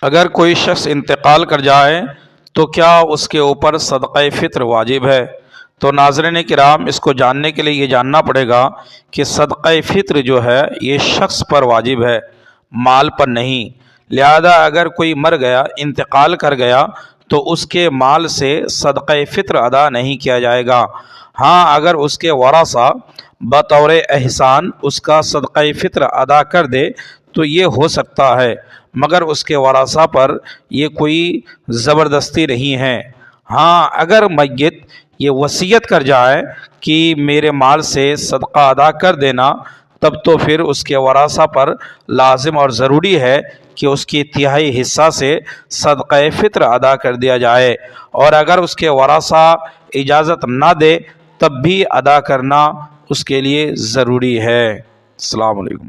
اگر کوئی شخص انتقال کر جائے تو کیا اس کے اوپر صدقہ فطر واجب ہے؟ تو ناظرین کرام، اس کو جاننے کے لیے یہ جاننا پڑے گا کہ صدقہ فطر جو ہے یہ شخص پر واجب ہے، مال پر نہیں۔ لہذا اگر کوئی مر گیا، انتقال کر گیا، تو اس کے مال سے صدقہ فطر ادا نہیں کیا جائے گا۔ ہاں، اگر اس کے ورثہ بطور احسان اس کا صدقہ فطر ادا کر دے تو یہ ہو سکتا ہے، مگر اس کے ورثہ پر یہ کوئی زبردستی نہیں ہے۔ ہاں، اگر میت یہ وصیت کر جائے کہ میرے مال سے صدقہ ادا کر دینا، تب تو پھر اس کے ورثہ پر لازم اور ضروری ہے کہ اس کی تہائی حصہ سے صدقہ فطر ادا کر دیا جائے، اور اگر اس کے ورثہ اجازت نہ دے تب بھی ادا کرنا اس کے لیے ضروری ہے۔ السلام علیکم۔